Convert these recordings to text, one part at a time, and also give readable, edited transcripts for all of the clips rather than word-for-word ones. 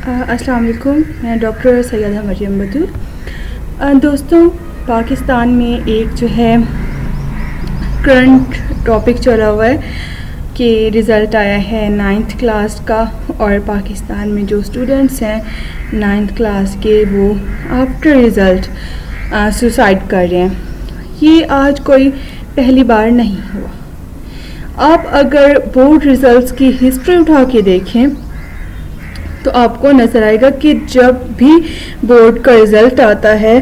السلام علیکم. میں ڈاکٹر سیدہ مریم بدور. دوستوں, پاکستان میں ایک جو ہے کرنٹ ٹاپک چلا ہوا ہے کہ رزلٹ آیا ہے 9th کلاس کا, اور پاکستان میں جو اسٹوڈنٹس ہیں 9th کلاس کے وہ آفٹر رزلٹ سوسائڈ کر رہے ہیں. یہ آج کوئی پہلی بار نہیں ہوا. آپ اگر بورڈ رزلٹس کی ہسٹری اٹھا کے دیکھیں تو آپ کو نظر آئے گا کہ جب بھی بورڈ کا رزلٹ آتا ہے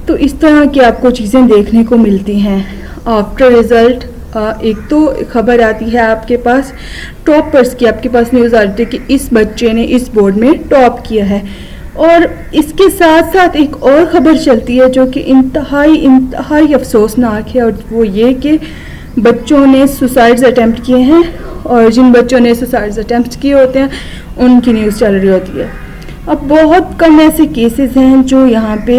تو اس طرح کی آپ کو چیزیں دیکھنے کو ملتی ہیں. آفٹر رزلٹ ایک تو خبر آتی ہے آپ کے پاس ٹاپرز کی, آپ کے پاس نیوز آتی ہے کہ اس بچے نے اس بورڈ میں ٹاپ کیا ہے, اور اس کے ساتھ ساتھ ایک اور خبر چلتی ہے جو کہ انتہائی افسوسناک ہے, اور وہ یہ کہ بچوں نے سوسائڈز اٹیمپٹ کیے ہیں, اور جن بچوں نے سوسائڈز اٹیمپٹ کیے ہوتے ہیں ان کی نیوز چل رہی ہوتی ہے. اب بہت کم ایسے کیسز ہیں جو یہاں پہ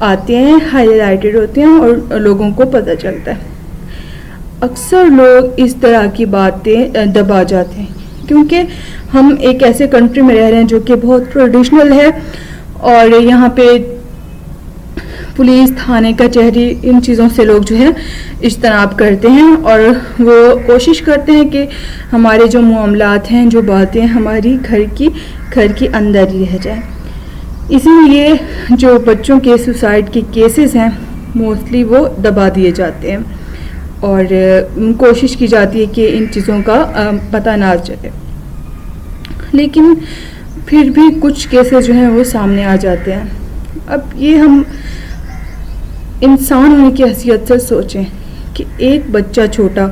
آتے ہیں, ہائی لائٹڈ ہوتے ہیں اور لوگوں کو پتہ چلتا ہے. اکثر لوگ اس طرح کی باتیں دبا جاتے ہیں کیونکہ ہم ایک ایسے کنٹری میں رہ رہے ہیں جو کہ بہت ٹریڈیشنل ہے, اور یہاں پہ پولیس, تھانے, کچہری, ان چیزوں سے لوگ جو ہے اجتناب کرتے ہیں, اور وہ کوشش کرتے ہیں کہ ہمارے جو معاملات ہیں, جو باتیں ہماری گھر کی اندر ہی رہ جائیں. اسی لیے جو بچوں کے سوسائڈ کے کیسز ہیں موسٹلی وہ دبا دیے جاتے ہیں, اور کوشش کی جاتی ہے کہ ان چیزوں کا پتہ نہ چلے. لیکن پھر بھی کچھ کیسز جو ہیں وہ سامنے آ جاتے ہیں. اب یہ ہم انسان ہونے کی حیثیت سے سوچیں کہ ایک بچہ چھوٹا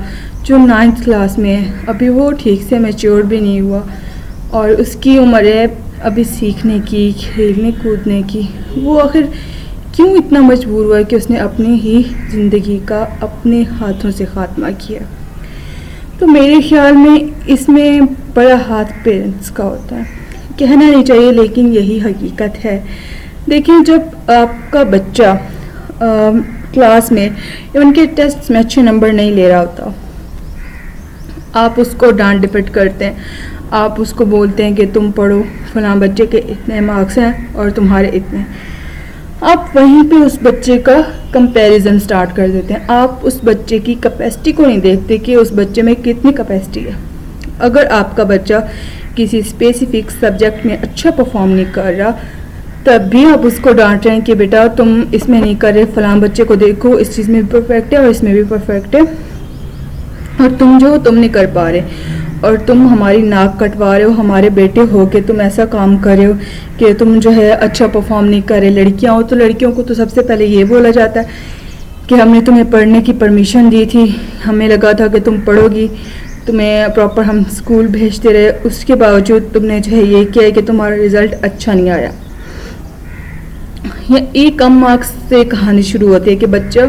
جو 9th کلاس میں ہے, ابھی وہ ٹھیک سے میچور بھی نہیں ہوا, اور اس کی عمر ہے ابھی سیکھنے کی, کھیلنے کودنے کی, وہ آخر کیوں اتنا مجبور ہوا ہے کہ اس نے اپنی ہی زندگی کا اپنے ہاتھوں سے خاتمہ کیا. تو میرے خیال میں اس میں بڑا ہاتھ پیرنٹس کا ہوتا ہے. کہنا نہیں چاہیے لیکن یہی حقیقت ہے. دیکھیں, جب آپ کا بچہ کلاس میں ان کے ٹیسٹ میں اچھے نمبر نہیں لے رہا ہوتا, آپ اس کو ڈانٹ ڈپٹ کرتے ہیں, آپ اس کو بولتے ہیں کہ تم پڑھو, فلاں بچے کے اتنے مارکس ہیں اور تمہارے اتنے. آپ وہیں پہ اس بچے کا کمپیریزن سٹارٹ کر دیتے ہیں. آپ اس بچے کی کیپیسٹی کو نہیں دیکھتے کہ اس بچے میں کتنی کیپیسٹی ہے. اگر آپ کا بچہ کسی اسپیسیفک سبجیکٹ میں اچھا پرفارم نہیں کر رہا تب بھی آپ اس کو ڈانٹ رہے ہیں کہ بیٹا تم اس میں نہیں کر رہے, فلاں بچے کو دیکھو اس چیز میں بھی پرفیکٹ ہے اور اس میں بھی پرفیکٹ ہے, اور تم نہیں کر پا رہے, اور تم ہماری ناک کٹوا رہے ہو, ہمارے بیٹے ہو کہ تم ایسا کام کر رہے ہو کہ تم جو ہے اچھا پرفارم نہیں کر رہے. لڑکیاں ہو تو لڑکیوں کو تو سب سے پہلے یہ بولا جاتا ہے کہ ہم نے تمہیں پڑھنے کی پرمیشن دی تھی, ہمیں لگا تھا کہ تم پڑھو گی, تمہیں پراپر ہم اسکول بھیجتے رہے, اس کے باوجود تم نے جو ہے یہ کیا ہے کہ تمہارا رزلٹ اچھا نہیں آیا. یہ کم مارکس سے کہانی شروع ہوتی ہے کہ بچہ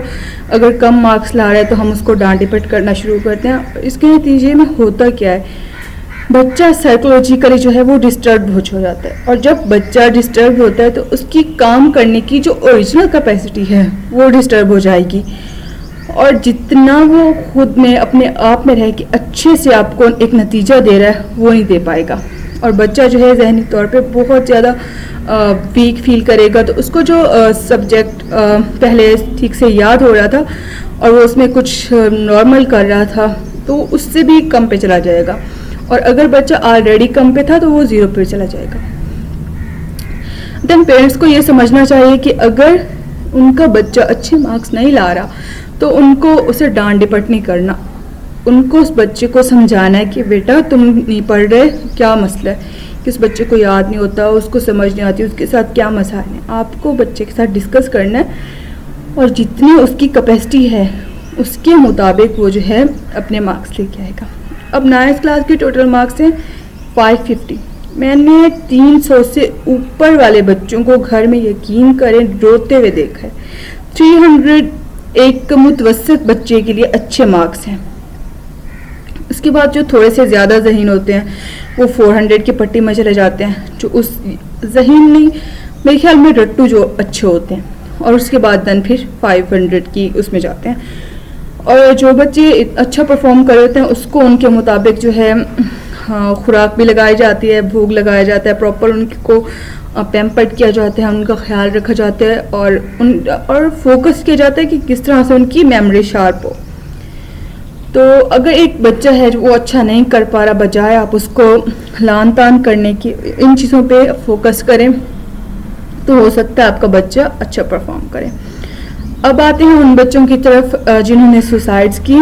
اگر کم مارکس لا رہا ہے تو ہم اس کو ڈانٹ ڈپٹ کرنا شروع کرتے ہیں. اس کے نتیجے میں ہوتا کیا ہے, بچہ سائیکولوجیکلی جو ہے وہ ڈسٹرب ہو جاتا ہے, اور جب بچہ ڈسٹرب ہوتا ہے تو اس کی کام کرنے کی جو اوریجنل کیپیسٹی ہے وہ ڈسٹرب ہو جائے گی, اور جتنا وہ خود میں اپنے آپ میں رہ کے اچھے سے آپ کو ایک نتیجہ دے رہا ہے وہ نہیں دے پائے گا, اور بچہ جو ہے ذہنی طور پہ بہت زیادہ ویک فیل کرے گا. تو اس کو جو سبجیکٹ پہلے ٹھیک سے یاد ہو رہا تھا اور وہ اس میں کچھ نارمل کر رہا تھا تو اس سے بھی کم پہ چلا جائے گا, اور اگر بچہ آلریڈی کم پہ تھا تو وہ 0 پہ چلا جائے گا. دین پیرنٹس کو یہ سمجھنا چاہیے کہ اگر ان کا بچہ اچھے مارکس نہیں لا رہا تو ان کو اسے ڈانٹ ڈپٹ نہیں کرنا, ان کو اس بچے کو سمجھانا ہے کہ بیٹا تم نہیں پڑھ رہے, کیا مسئلہ ہے, کہ اس بچے کو یاد نہیں ہوتا, اس کو سمجھ نہیں آتی, اس کے ساتھ کیا مسائل ہیں. آپ کو بچے کے ساتھ ڈسکس کرنا ہے, اور جتنی اس کی کیپیسٹی ہے اس کے مطابق وہ جو ہے اپنے مارکس لے کے آئے گا. اب 9th کلاس کے ٹوٹل مارکس ہیں 550. میں نے 300 سے اوپر والے بچوں کو گھر میں یقین کریں روتے ہوئے دیکھا ہے. 300 ایک متوسط بچے کے لیے اچھے مارکس ہیں. اس کے بعد جو تھوڑے سے زیادہ ذہین ہوتے ہیں وہ 400 کی پٹی میں چلے جاتے ہیں, جو اس ذہین نہیں, میرے خیال میں رٹو جو اچھے ہوتے ہیں, اور اس کے بعد دن پھر 500 کی اس میں جاتے ہیں. اور جو بچے اچھا پرفارم کر رہے ہیں اس کو ان کے مطابق جو ہے خوراک بھی لگائی جاتی ہے, بھوگ لگایا جاتا ہے, پراپر ان کو پیمپرڈ کیا جاتا ہے, ان کا خیال رکھا جاتا ہے, اور فوکس کیا جاتا ہے کہ کس طرح سے ان کی میموری شارپ ہو. تو اگر ایک بچہ ہے جو وہ اچھا نہیں کر پا رہا, بجائے آپ اس کو لان تان کرنے کی ان چیزوں پہ فوکس کریں تو ہو سکتا ہے آپ کا بچہ اچھا پرفارم کرے. اب آتے ہیں ان بچوں کی طرف جنہوں نے سوسائڈس کی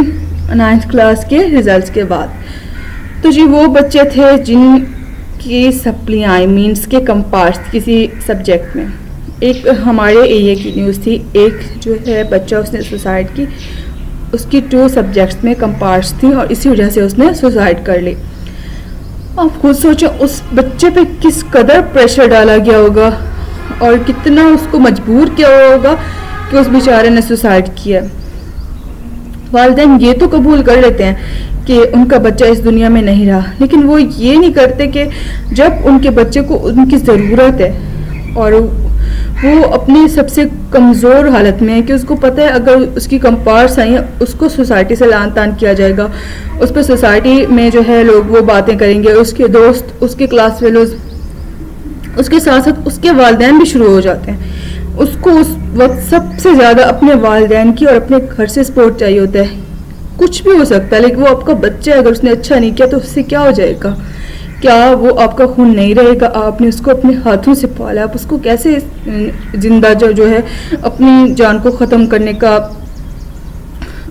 9th کلاس کے ریزلٹس کے بعد. تو جی وہ بچے تھے جن کی سپلیاں مینس کے کمپارس کسی سبجیکٹ میں. ایک ہمارے ایریا کی نیوز تھی, ایک جو ہے بچہ اس نے سوسائڈ کی, اس کی 2 سبجیکٹس میں کمپارس تھی اور اسی وجہ سے اس نے سوسائڈ کر لی. آپ خود سوچیں اس بچے پہ کس قدر پریشر ڈالا گیا ہوگا اور کتنا اس کو مجبور کیا ہوگا کہ اس بیچارے نے سوسائڈ کیا. والدین یہ تو قبول کر لیتے ہیں کہ ان کا بچہ اس دنیا میں نہیں رہا, لیکن وہ یہ نہیں کرتے کہ جب ان کے بچے کو ان کی ضرورت ہے اور وہ اپنی سب سے کمزور حالت میں ہے کہ اس کو پتہ ہے اگر اس کی کمپارس آئی اس کو سوسائٹی سے لان تان کیا جائے گا, اس پہ سوسائٹی میں جو ہے لوگ وہ باتیں کریں گے, اس کے دوست, اس کے کلاس فیلوز, اس کے ساتھ ساتھ اس کے والدین بھی شروع ہو جاتے ہیں. اس کو اس وقت سب سے زیادہ اپنے والدین کی اور اپنے گھر سے سپورٹ چاہیے ہوتا ہے. کچھ بھی ہو سکتا ہے لیکن وہ آپ کا بچہ ہے, اگر اس نے اچھا نہیں کیا تو اس سے کیا ہو جائے گا؟ کیا وہ آپ کا خون نہیں رہے گا؟ آپ نے اس کو اپنے ہاتھوں سے پالا, آپ اس کو کیسے زندہ جو ہے اپنی جان کو ختم کرنے کا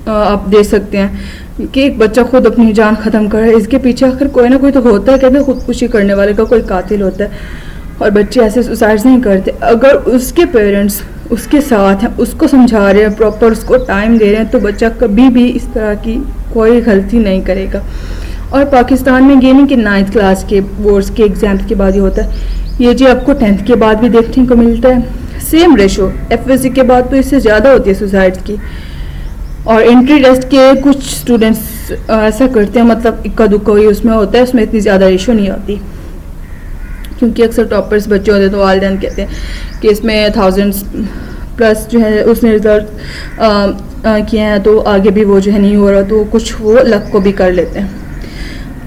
آپ دے سکتے ہیں کہ ایک بچہ خود اپنی جان ختم کر رہا ہے؟ اس کے پیچھے آخر کوئی نہ کوئی تو ہوتا ہے, کہتے ہیں خودکشی کرنے والے کا کوئی قاتل ہوتا ہے, اور بچے ایسے سوسائڈ نہیں کرتے. اگر اس کے پیرنٹس اس کے ساتھ ہیں, اس کو سمجھا رہے ہیں, پراپر اس کو ٹائم دے رہے ہیں, تو بچہ کبھی بھی اس طرح کی کوئی غلطی نہیں کرے گا. اور پاکستان میں یہ نہیں کہ 9th کلاس کے بورڈز کے ایگزامس کے بعد ہی ہوتا ہے, یہ جی آپ کو 10th کے بعد بھی دیکھنے کو ملتا ہے. سیم ریشو FSC کے بعد تو اس سے زیادہ ہوتی ہے سوسائڈ کی. اور انٹری ٹیسٹ کے کچھ اسٹوڈنٹس ایسا کرتے ہیں, مطلب اکا دکا ہی اس میں ہوتا ہے, اس میں اتنی زیادہ ریشو نہیں آتی, کیونکہ اکثر ٹاپرز بچے ہوتے ہیں تو والدین کہتے ہیں کہ اس میں 1000+ جو ہے اس نے رزلٹ کیے ہیں تو آگے بھی وہ جو ہے نہیں ہو رہا, تو کچھ وہ لک کو بھی کر لیتے ہیں.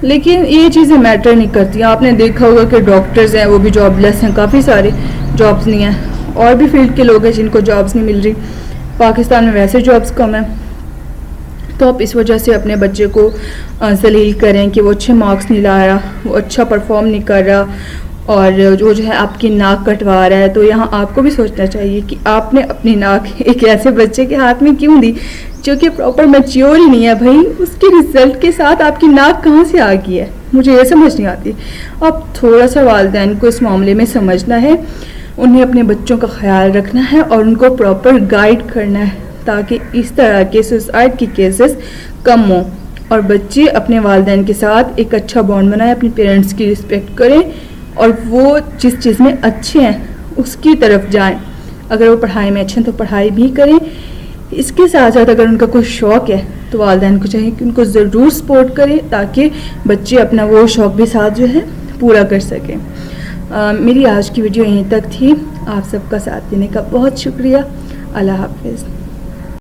لیکن یہ چیزیں میٹر نہیں کرتی. آپ نے دیکھا ہوگا کہ ڈاکٹرز ہیں وہ بھی جاب لیس ہیں, کافی سارے جابز نہیں ہیں, اور بھی فیلڈ کے لوگ ہیں جن کو جابز نہیں مل رہی. پاکستان میں ویسے جابز کم ہیں, تو آپ اس وجہ سے اپنے بچے کو ذلیل کریں کہ وہ اچھے مارکس نہیں لا رہا, وہ اچھا پرفارم نہیں کر رہا, اور جو ہے آپ کی ناک کٹوا رہا ہے. تو یہاں آپ کو بھی سوچنا چاہیے کہ آپ نے اپنی ناک ایک ایسے بچے کے ہاتھ میں کیوں دی جو کہ پراپر میچیور ہی نہیں ہے. بھائی اس کے رزلٹ کے ساتھ آپ کی ناک کہاں سے آ گئی ہے؟ مجھے یہ سمجھ نہیں آتی. اب تھوڑا سا والدین کو اس معاملے میں سمجھنا ہے, انہیں اپنے بچوں کا خیال رکھنا ہے اور ان کو پراپر گائیڈ کرنا ہے تاکہ اس طرح کے سوسائڈ کے کیسز کم ہوں, اور بچے اپنے والدین کے ساتھ ایک اچھا بانڈ بنائیں, اپنی پیرنٹس کی رسپیکٹ کریں, اور وہ جس چیز میں اچھے ہیں اس کی طرف جائیں. اگر وہ پڑھائی میں اچھے ہیں تو پڑھائی بھی کریں. اس کے ساتھ ساتھ اگر ان کا کوئی شوق ہے تو والدین کو چاہیے کہ ان کو ضرور سپورٹ کریں تاکہ بچے اپنا وہ شوق بھی ساتھ جو ہے پورا کر سکیں. میری آج کی ویڈیو یہیں تک تھی. آپ سب کا ساتھ دینے کا بہت شکریہ. اللہ حافظ.